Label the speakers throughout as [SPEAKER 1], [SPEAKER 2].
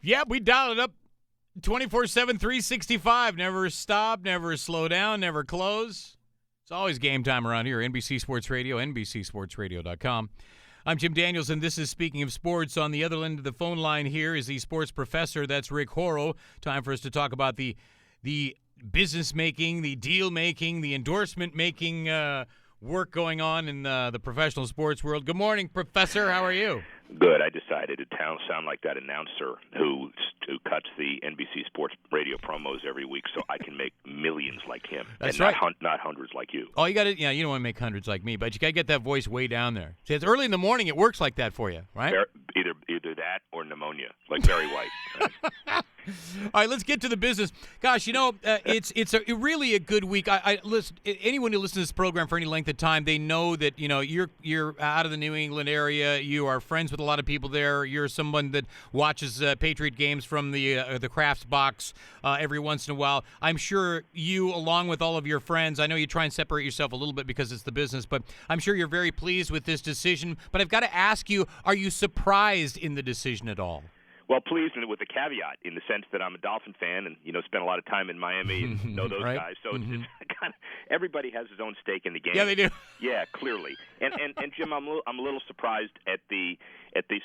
[SPEAKER 1] Yeah, we dial it up 24/7, 365. Never stop, never slow down, never close. It's always game time around here. NBC Sports Radio, NBCSportsRadio.com. I'm Jim Daniels, and this is Speaking of Sports. On the other end of the phone line here is the sports professor. That's Rick Horrow. Time for us to talk about the business making, the deal making, the endorsement making work going on in the professional sports world. Good morning, Professor. How are you?
[SPEAKER 2] Good. I decided to sound like that announcer who cuts the NBC Sports Radio promos every week, so I can make millions like him.
[SPEAKER 1] That's
[SPEAKER 2] and
[SPEAKER 1] right.
[SPEAKER 2] Not hundreds like you.
[SPEAKER 1] Oh, you got to. Yeah, you don't want to make hundreds like me, but you got to get that voice way down there. See, it's early in the morning. It works like that for you, right?
[SPEAKER 2] Either that or pneumonia, like Barry White.
[SPEAKER 1] All right, let's get to the business. Gosh, it's really a good week. I listen. Anyone who listens to this program for any length of time, they know that you're out of the New England area. You are friends with a lot of people there. You're someone that watches Patriot games from the Crafts box every once in a while. I'm sure you, along with all of your friends, I know you try and separate yourself a little bit because it's the business, but I'm sure you're very pleased with this decision. But I've got to ask you, are you surprised in the decision at all?
[SPEAKER 2] Well, pleased with a caveat in the sense that I'm a Dolphin fan and spent a lot of time in Miami and know those
[SPEAKER 1] right?
[SPEAKER 2] guys. So it's kind of, everybody has his own stake in the game.
[SPEAKER 1] Yeah, they do.
[SPEAKER 2] Yeah, clearly. And Jim, I'm a little surprised at the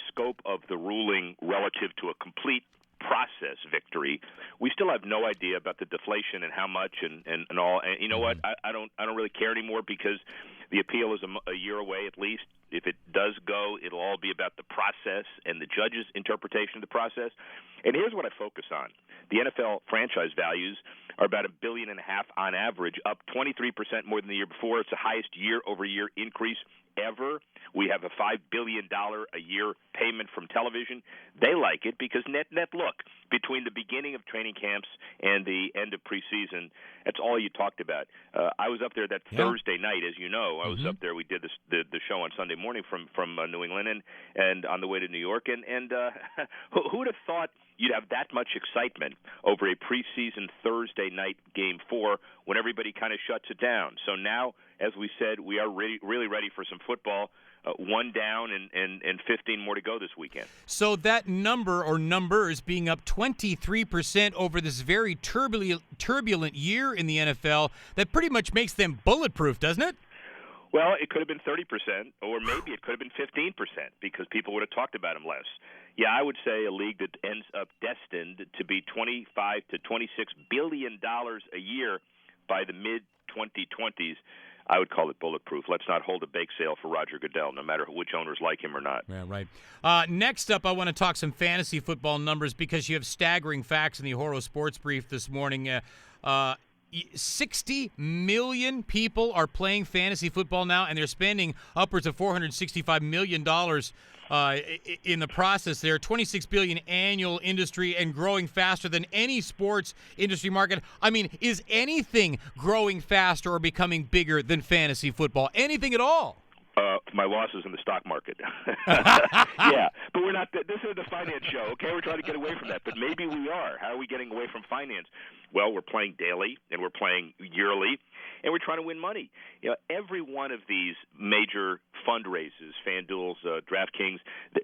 [SPEAKER 2] scope of the ruling relative to a complete process victory. We still have no idea about the deflation and how much and all. And you know what? I don't really care anymore because the appeal is a year away at least. If it does go, it'll all be about the process and the judge's interpretation of the process. And here's what I focus on. The NFL franchise values are about $1.5 billion on average, up 23% more than the year before. It's the highest year-over-year increase ever. We have a $5 billion a year payment from television. They like it because net look, between the beginning of training camps and the end of preseason, that's all you talked about. I was up there that Thursday night, as you know. I was up there. We did the show on Sunday morning from New England and on the way to New York. And who would have thought you'd have that much excitement over a preseason Thursday night Game 4 when everybody kind of shuts it down? So now, as we said, we are really ready for some football. One down and 15 more to go this weekend.
[SPEAKER 1] So that numbers being up 23% over this very turbulent year in the NFL, that pretty much makes them bulletproof, doesn't it?
[SPEAKER 2] Well, it could have been 30%, or maybe it could have been 15% because people would have talked about them less. Yeah, I would say a league that ends up destined to be $25 to $26 billion a year by the mid-2020s. I would call it bulletproof. Let's not hold a bake sale for Roger Goodell, no matter which owners like him or not.
[SPEAKER 1] Yeah, right. Next up, I want to talk some fantasy football numbers because you have staggering facts in the Horrow Sports Brief this morning. 60 million people are playing fantasy football now, and they're spending upwards of $465 million in the process there. $26 billion annual industry and growing faster than any sports industry market. I mean, is anything growing faster or becoming bigger than fantasy football? Anything at all?
[SPEAKER 2] My losses in the stock market. Yeah, but we're not. This is the finance show, okay? We're trying to get away from that, but maybe we are. How are we getting away from finance? Well, we're playing daily, and we're playing yearly, and we're trying to win money. Every one of these major fundraisers, FanDuel's, DraftKings,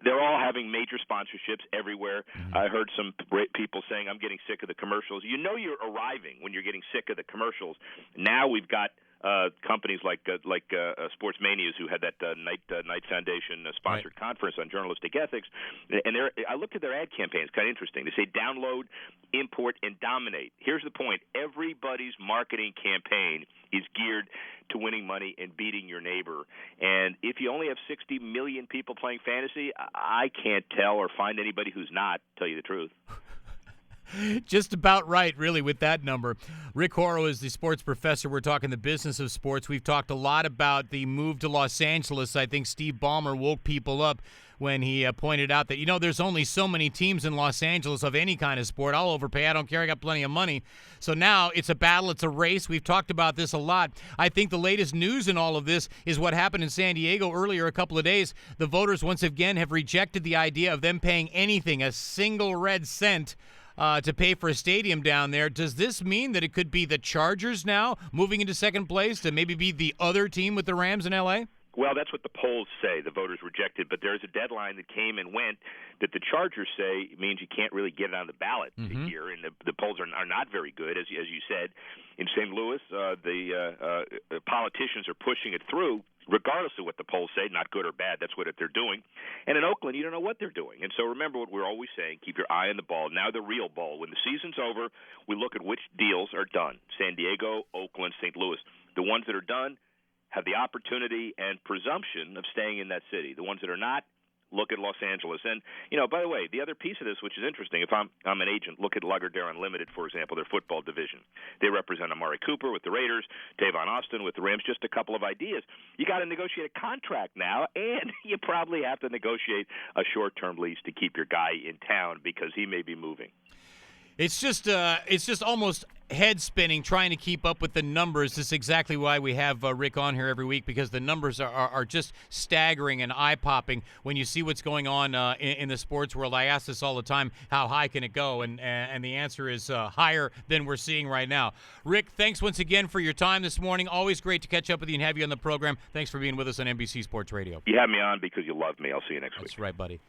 [SPEAKER 2] they're all having major sponsorships everywhere. I heard some people saying, I'm getting sick of the commercials. You know you're arriving when you're getting sick of the commercials. Now we've got companies like Sports Manias, who had that Knight Foundation sponsored conference on journalistic ethics, and I looked at their ad campaigns. Kind of interesting. They say download, import, and dominate. Here's the point: everybody's marketing campaign is geared to winning money and beating your neighbor. And if you only have 60 million people playing fantasy, I can't tell or find anybody who's not. Tell you the truth.
[SPEAKER 1] Just about right, really, with that number. Rick Horrow is the sports professor. We're talking the business of sports. We've talked a lot about the move to Los Angeles. I think Steve Ballmer woke people up when he pointed out that, there's only so many teams in Los Angeles of any kind of sport. I'll overpay. I don't care. I got plenty of money. So now it's a battle. It's a race. We've talked about this a lot. I think the latest news in all of this is what happened in San Diego earlier a couple of days. The voters once again have rejected the idea of them paying anything, a single red cent, to pay for a stadium down there. Does this mean that it could be the Chargers now moving into second place to maybe be the other team with the Rams in L.A.?
[SPEAKER 2] Well, that's what the polls say. The voters rejected, but there's a deadline that came and went that the Chargers say means you can't really get it on the ballot here, and the polls are not very good, as you said. In St. Louis, the politicians are pushing it through, regardless of what the polls say, not good or bad. That's what they're doing. And in Oakland, you don't know what they're doing. And so remember what we're always saying, keep your eye on the ball. Now the real ball. When the season's over, we look at which deals are done. San Diego, Oakland, St. Louis. The ones that are done have the opportunity and presumption of staying in that city. The ones that are not, look at Los Angeles. And, by the way, the other piece of this, which is interesting, if I'm an agent, look at Lagardère Unlimited, for example, their football division. They represent Amari Cooper with the Raiders, Tavon Austin with the Rams, just a couple of ideas. You got to negotiate a contract now, and you probably have to negotiate a short-term lease to keep your guy in town because he may be moving.
[SPEAKER 1] It's just almost head spinning trying to keep up with the numbers. This is exactly why we have Rick on here every week, because the numbers are just staggering and eye popping when you see what's going on in the sports world. I ask this all the time: how high can it go? And the answer is higher than we're seeing right now. Rick, thanks once again for your time this morning. Always great to catch up with you and have you on the program. Thanks for being with us on NBC Sports Radio.
[SPEAKER 2] You have me on because you love me. I'll see you next week.
[SPEAKER 1] That's right, buddy.